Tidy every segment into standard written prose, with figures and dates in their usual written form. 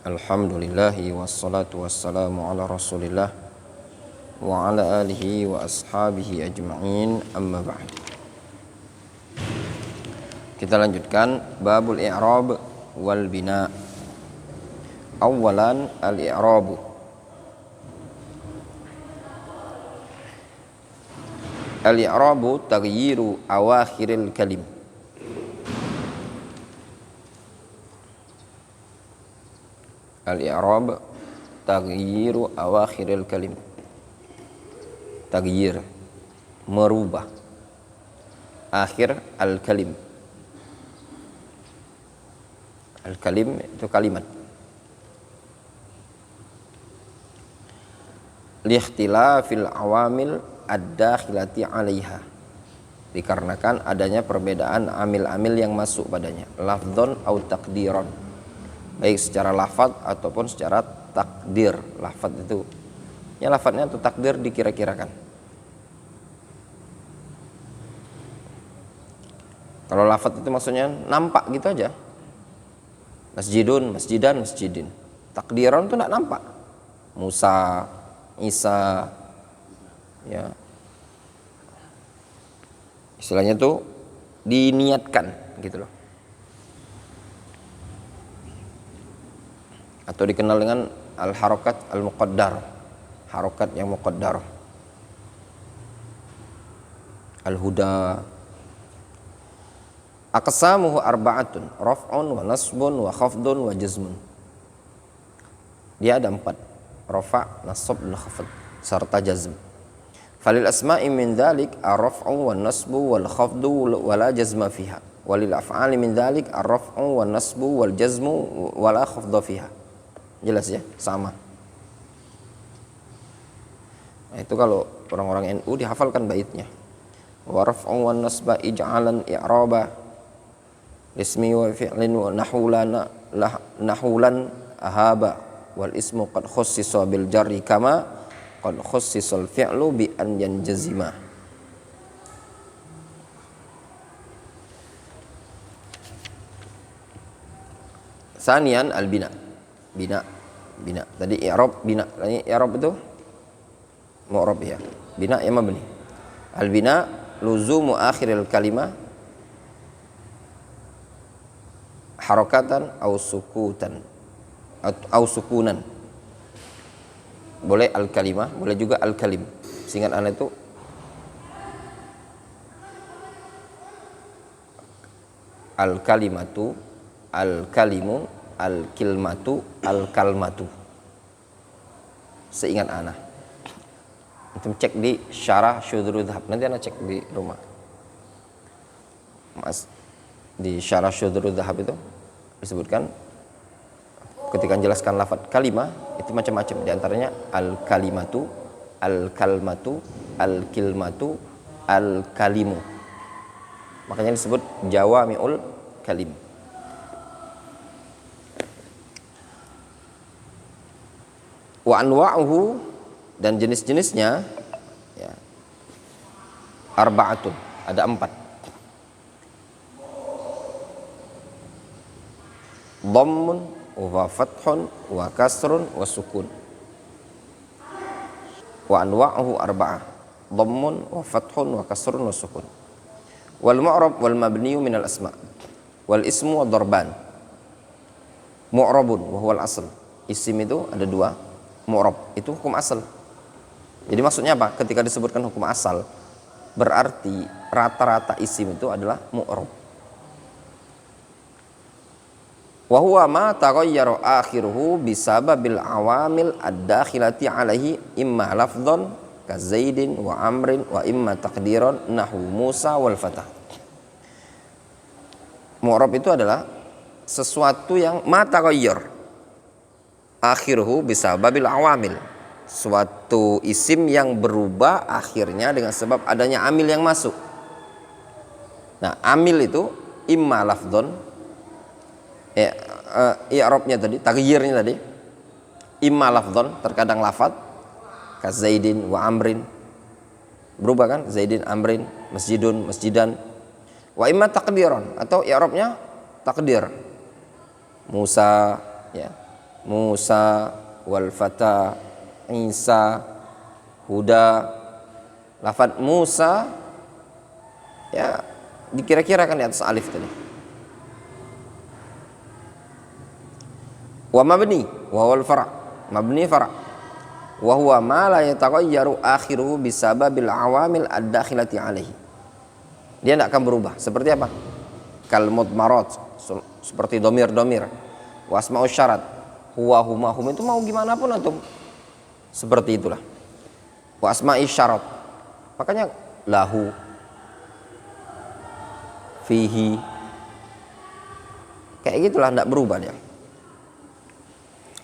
Alhamdulillahi wassalatu wassalamu ala rasulillah wa ala alihi wa ashabihi ajma'in, amma ba'd. Kita lanjutkan babul i'rab wal bina. Awalan al-i'rabu. Al-i'rabu taghyiru awakhiril kalim. Al-i'rab taghyiru awakhiril kalim. Taghyir, merubah akhir al-kalim. Al-kalim itu kalimat. Liikhtilafil awamil ad-dakhilati 'alaiha. Dikarenakan adanya perbedaan amil-amil yang masuk padanya, lafdzon au takdiron, baik secara lafaz ataupun secara takdir. Lafaz itu ya lafaznya atau takdir dikira-kirakan. Kalau lafaz itu maksudnya nampak gitu aja, masjidun, masjidan, masjidin. Takdiran itu tidak nampak, Musa, Isa, ya istilahnya tuh diniatkan gitu loh, atau dikenal dengan al-harakat al-muqaddar, harokat yang muqaddar. Al-huda. Aqsamuhu arba'atun, raf'un wa nasbun wa khafdun wa jazmun. Dia ada 4, rafa', nasab, dan khafd serta jazm. Falil asma'i min dzalik ar-raf'u wan nasbu wal khafdu wa la jazma fiha. Walil af'ali min dzalik ar-raf'u wan nasbu wal jazmu wa la khafda fiha. Jelas ya, sama. Nah, itu kalau orang-orang NU dihafalkan baitnya. Wa raf'u wan nasba ij'alan i'raba ismi wa fi'lin wa nahulan ahaba wal ismu qad khussisa bil jarri kama qad khussisal fi'lu bi an yanjazima. Sanian al bina. Bina tadi i'rab, bina tadi i'rab itu mu'rab ya, bina ya mabni. Al bina luzumu akhiril kalimah harakatan au sukutan au sukunan. Boleh al kalimah, boleh juga al kalim. Singkat ana itu al kalimatu, al kalimu, al kilmatu, al kalmatu. Seingat ana. Antum cek di syarah syudrul dhahab. Nanti ana cek di rumah. Mas, di syarah syudrul dhahab itu disebutkan ketika menjelaskan lafaz kalimah itu macam-macam, di antaranya al kalimatu, al kalmatu, al kilmatu, al kalimu. Makanya disebut jawami'ul kalim. Wa anwa'uhu, dan jenis-jenisnya ya, arba'atun, ada 4. Dhammun wa fathun wa kasrun wa sukun. Wa anwa'uhu arba'ah. Dhammun wa fathun wa kasrun wa sukun. Wal mu'rab wal mabniyu minal asma'. Wal ismu wa darban. Mu'rabun wa huwal asl. Isim itu ada 2. Mu'rab itu hukum asal. Jadi maksudnya apa? Ketika disebutkan hukum asal, berarti rata-rata isim itu adalah mu'rab. Wa huwa ma taghayyara akhiruhu bisababil awamil ad-dakhilati alaihi imma lafdhan ka Zaidin wa Amrin wa imma taqdiran nahu Musa wal Fatah. Mu'rab itu adalah sesuatu yang ma taghayyar akhiruhu bisababil awamil, suatu isim yang berubah akhirnya dengan sebab adanya amil yang masuk. Nah, amil itu imma lafdhan, i'rabnya tadi, taghyirnya tadi imma lafdhan, terkadang lafaz ka Zaidin wa Amrin, berubah kan, Zaidin, Amrin, masjidun, masjidan. Wa imma taqdiran, atau i'rabnya takdir, Musa ya, Musa, wal fata, Isa, Huda. Lafadz Musa ya dikira-kira kan di atas alif tadi. Wa mabni wa wal fara', mabni fara'. Wa huwa ma la yataghayyaru akhiruhu bisababil awamil ad-dakhilati alaihi. Dia tidak akan berubah. Seperti apa? Kal mudmarat, seperti domir-domir. Wa asma'us syarat, huwa huma hum, itu mau gimana pun antum seperti itulah. Wa asma'is syarat, makanya lahu, fihi, kayak gitulah, tidak berubah dia.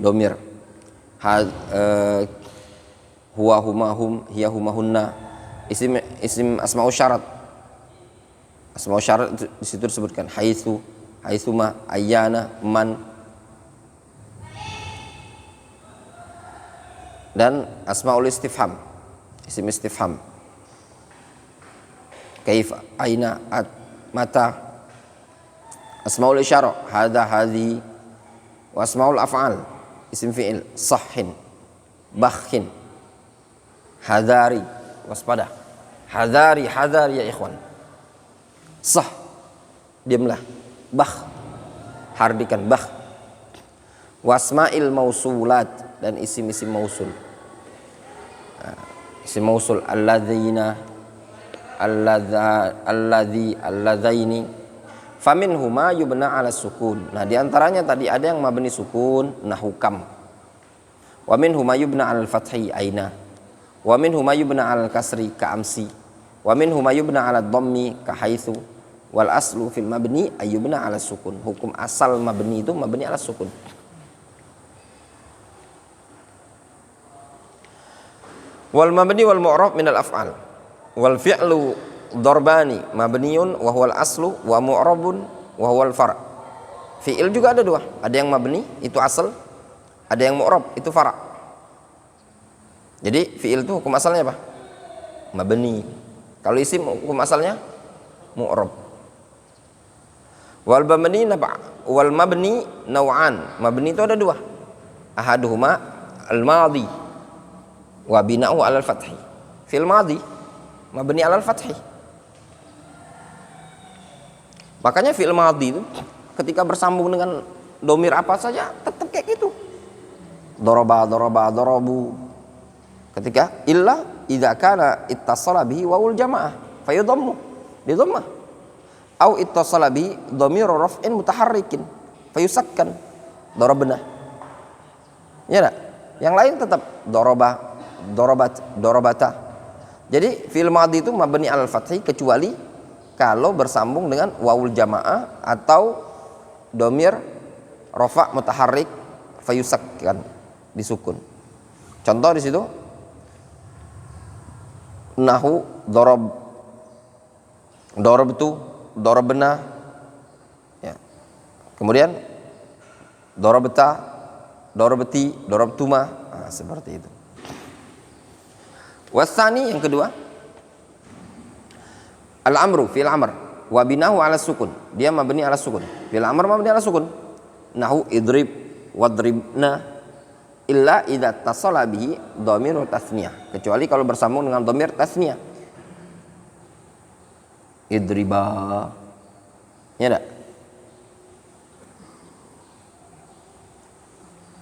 Domir, huwa huma hum, hiya huma hunna. Isim asma'us syarat. Asma'us syarat di situ disebutkan haitsu, haitsuma, ayyana, man. Dan asma'ul istifham, isim istifham. Kaifa, aina, at, mata. Asma'ul isyarah, hadza, hadhi. Wa asma'ul af'al, isim fi'il, sahhin, bakhin, hadari, waspada. Hadari, hadari ya ikhwan. Sah, diamlah. Bakh, hardikan, bakh. Wasma'il mausulat, dan isim-isim mausul. Isim mausul, alladzina, alladzi, alladzaini. Faminhu ma yubna 'ala sukun. Nah, di antaranya tadi ada yang mabni sukun, nahu kam. Wa minhu ma yubna 'alal fathi, aina. Wa minhu ma yubna 'alal kasri, ka amsi. Wa minhu ma yubna 'alad dhammi, ka haitsu. Wal aslu fil mabni ayyubna 'ala sukun. Hukum asal mabni itu mabni 'ala sukun. Wal mabni wal mu'rab minal af'al. Wal fi'lu darbani, mabniyun wa huwal aslu, wa mu'rabun wa huwal far'. Fi'il juga ada dua, ada yang mabni itu asal, ada yang mu'rab itu far'. Jadi fi'il itu hukum asalnya apa? Mabni. Kalau isim hukum asalnya mu'rab. Wal mabni naw'an. Mabni itu ada dua. Ahaduhuma al-madhi wa bina'u 'alal fathi. Fi'il madhi mabni 'alal fathi. Makanya fi'il madhi itu ketika bersambung dengan domir apa saja tetap kayak gitu. Daraba, daraba, darabu. Ketika illa idza kana ittasala bihi wawul jamaah fayudhammu, didhammah. Au ittasala bihi dhamiru raf'in mutaharrikin fayusakkan, darabna. Ya enggak? Yang lain tetap daraba, darabat, darabata. Jadi fi'il madhi itu mabni 'alal fathi kecuali kalau bersambung dengan wawul jamaah atau domir rafa' mutaharrik fayusakkan, disukun. Contoh di situ nahu darab, darabtu, darabna, ya. Kemudian darabta, darabti, darabtuma, nah, seperti itu. Wasani yang kedua, al-amru fil amr wa binahu 'ala sukun. Dia mabni 'ala sukun. Fil amr mabni 'ala sukun. Nahu idrib wadribna illa idza tasala bihi dhamir tasniyah. Kecuali kalau bersambung dengan dhamir tasniyah. Idriba. Ya enggak?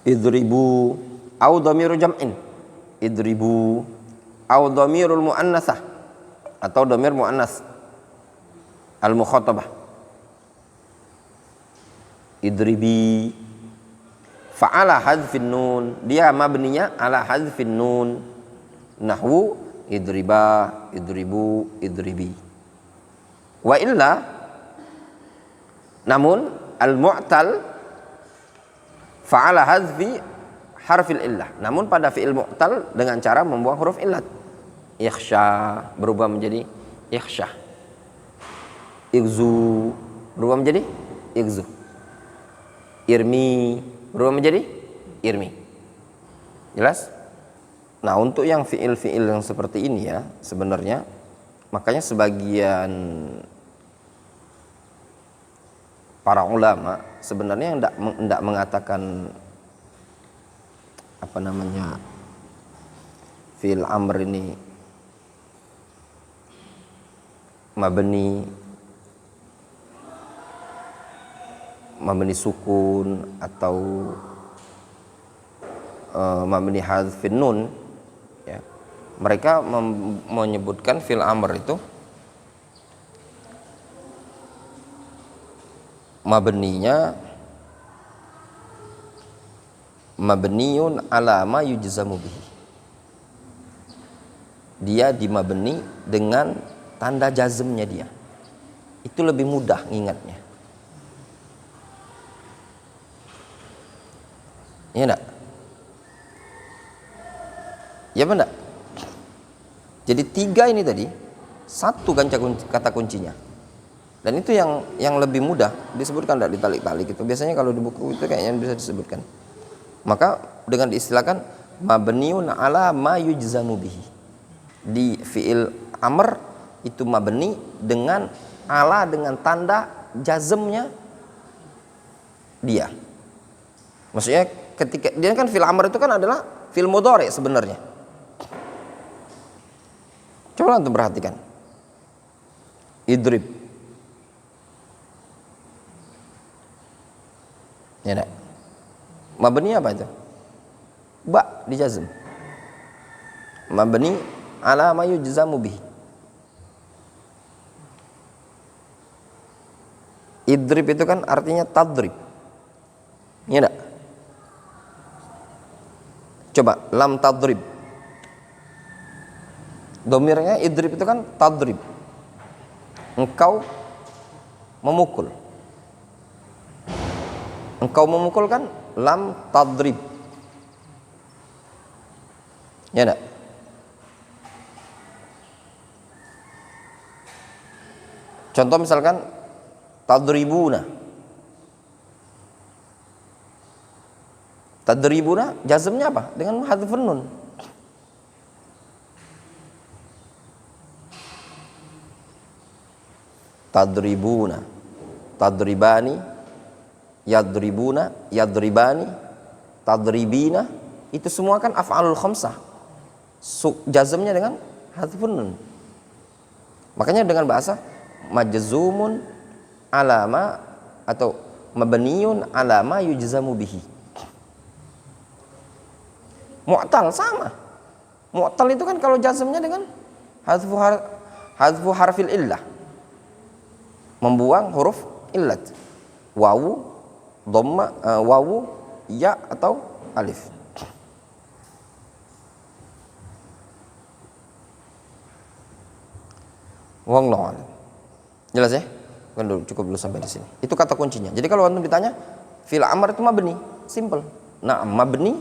Idribu au dhamiru jam'in. Idribu au dhamirul muannasah atau dhamir muannas al-mukhatabah. Idribi fa'ala hadfin nun, dia mabninya ala hadfin nun. Nahwu idriba, idribu, idribi. Wa illa, namun al-mu'tal fa'ala hadfi harfil illah. Namun pada fi'il mu'tal dengan cara membuang huruf illat. Ikhsha berubah menjadi ikhsha. Igzu berubah menjadi igzu. Irmi berubah menjadi irmi. Jelas? Nah, untuk yang fi'il-fi'il yang seperti ini ya, sebenarnya makanya sebagian para ulama sebenarnya tidak mengatakan apa namanya fi'il amr ini mabni sukun atau mabni hadzfin nun, ya, mereka menyebutkan fi'il amr itu mabniun ala ma yujzamu bihi. Dia dimabni dengan tanda jazmnya dia. Itu lebih mudah ngingatnya. Iya enggak? Ya benar. Jadi 3 ini tadi, satu kata kuncinya. Dan itu yang lebih mudah disebutkan, tidak ditalik-talik itu. Biasanya kalau di buku itu kayaknya bisa disebutkan. Maka dengan diistilahkan mabniun ala ma yujzamu bihi. Di fi'il amr itu mabni dengan tanda jazmnya dia. Maksudnya ketika dia kan fi'il amr itu kan adalah fi'il mudhari sebenarnya. Coba antum perhatikan. Idrib. Ya enggak? Mabni apa itu? Ba di jazm. Mabni ala ma yujzamu bihi. Idrib itu kan artinya tadrib. Ya enggak? Coba lam tadrib. Domirnya idrib itu kan tadrib. Engkau memukul. Engkau memukul kan lam tadrib. Ya enggak? Contoh misalkan tadribuna. Tadribuna jazmnya apa? Dengan hadzfun nun. Tadribuna, tadribani, yadribuna, yadribani, tadribina, itu semua kan af'alul khamsah. Jazmnya dengan hadzfun nun. Makanya dengan bahasa majzumun alama atau mabniun alama yujzamu bihi. Mu'tal sama. Mu'tal itu kan kalau jazmnya dengan hadzfu harfil illah. Membuang huruf illat. Wawu, dhamma, wawu, ya atau alif. Wallahu a'lam. Jelas ya? Kan dulu, cukup dulu sampai di sini. Itu kata kuncinya. Jadi kalau antum ditanya, fi'il amr itu mabni, simple. Nah, mabni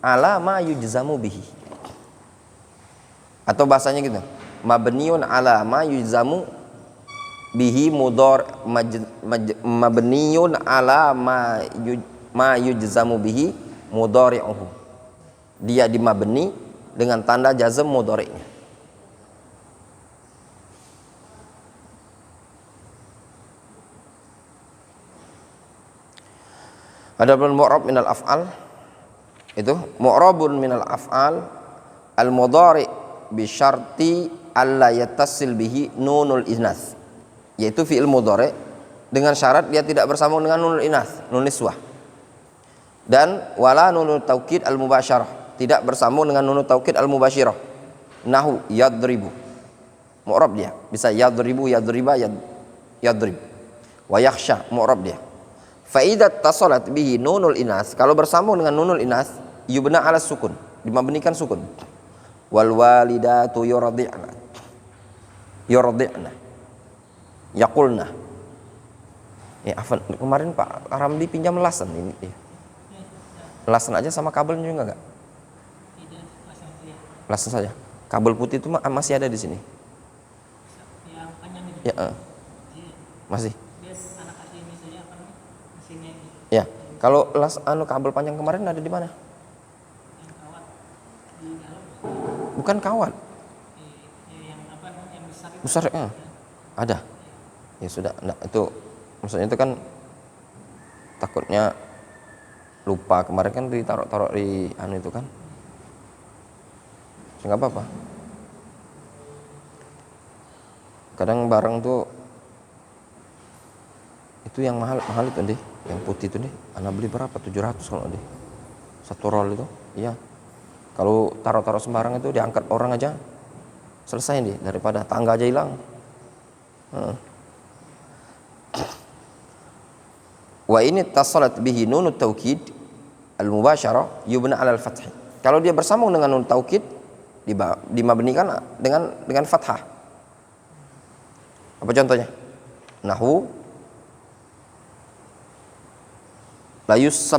ala ma yujzamu bihi. Atau bahasanya gitu. Mabniun ala ma yujzamu bihi mabniun ala ma yujzamu bihi mudhari'uhu. Dia dimabni dengan tanda jazm mudhari'nya. Adapun mu'rab minal af'al itu mu'rabun minal af'al al-mudhari' bi syarti alla yattasil bihi nunul inas, yaitu fi'il mudhari' dengan syarat dia tidak bersambung dengan nunul inas, nun niswah, dan wala nunul taukid al-mubasyarah, tidak bersambung dengan nunul taukid al-mubasyirah. Nahu yadribu, mu'rab dia bisa yadribu, yadriba, yadrib. Wa yakhsha, mu'rab dia. Faidat tasalat bihi nunul inas, kalau bersambung dengan nunul inas yubna ala sukun, dimabnikan sukun. Wal walidatu yurdi'na, yaqulna. Ya afan, kemarin Pak Ramli pinjam lasan ini ya. Lasan aja sama kabelnya juga enggak? Lasan saja. Kabel putih itu masih ada di sini. Yang panjang itu. Ya, masih. Ya, kalau kabel panjang kemarin ada di mana? Bukan kawat. Besar ada. Ya sudah, nah, itu maksudnya itu kan takutnya lupa kemarin kan ditaruh di anu itu kan. Enggak apa-apa. Kadang barang tuh itu yang mahal itu deh, yang putih itu deh. Anak beli berapa? 700 kalau deh. Satu roll itu. Iya. Kalau taruh sembarang itu diangkat orang aja selesai deh, daripada tangga aja hilang. Wa ini tasalat bihi nunut taukid al-mubasyarah yubna 'ala al-fath. Kalau dia bersambung dengan nun taukid dimabnikan dengan fathah. Apa contohnya? Nahwu layus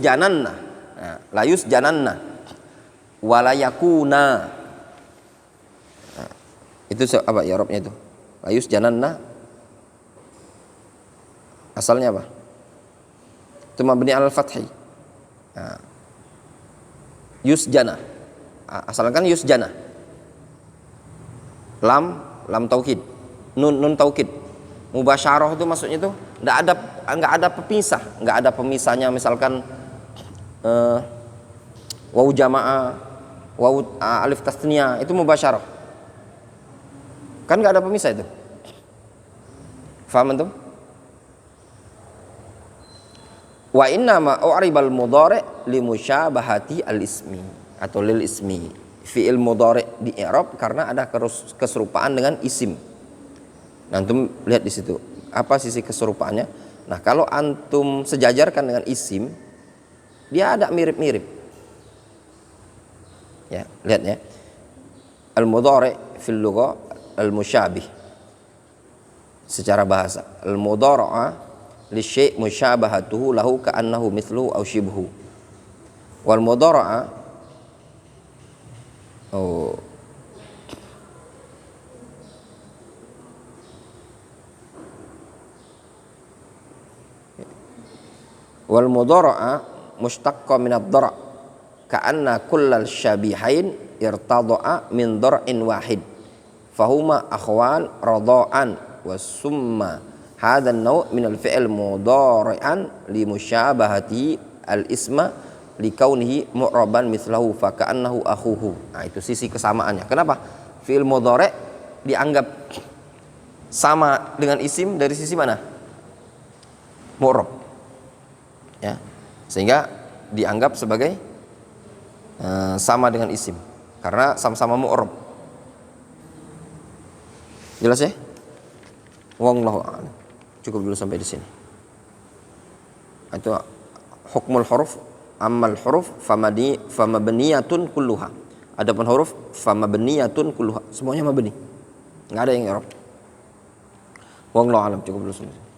jananna. Nah, layus jananna walayakuna. Nah, itu apa i'rabnya itu? Layus jananna asalnya apa? Itu mabni al fathi. Nah, yusjana. Asalkan yusjana. Lam taukid. Nun taukid. Mubasyarah itu maksudnya itu enggak ada pemisah, enggak ada pemisahnya, misalkan waw jamaah, waw alif tasniyah, itu mubasyarah. Kan enggak ada pemisah itu. Faham antum? Wa inna ma u'ribal mudhari' li musyabahati al-ismi atau lil ismi. Fi'il mudhari' di i'rab karena ada keserupaan dengan isim. Nah, antum lihat di situ apa sisi keserupaannya. Nah, kalau antum sejajarkan dengan isim, dia ada mirip-mirip. Ya, lihat ya. Al-mudhari' fil lugha al-musyabih. Secara bahasa, al-mudhara'a li syai' musyabahatuhu lahu ka'annahu mithluhu aw shibhu. Wal mudhara'a wal mudhara'a mushtaqqa min ad-dara' ka'anna kullal syabihain irtada'a min dar'in wahid fahuma akhwan rada'an wa summa hadha an-naw' min al-fi'l mudhari'an li musyabahati al-isma li kaunihi mu'raban mithlahu fa ka'annahu akhuhu. Nah, itu sisi kesamaannya. Kenapa? Fi'il mudhari' dianggap sama dengan isim dari sisi mana? Mu'rab. Ya, sehingga dianggap sebagai sama dengan isim karena sama-sama mu'rab. Jelas ya? Wallahu a'lam. Cukup dulu sampai di sini. Itu hukmul huruf, ammal huruf famabniyatun kulluha. Adapun huruf famabniyatun kulluha, semuanya mabni. Enggak ada yang i'rab. Wallahu a'lam. Cukup dulu sampai di sini.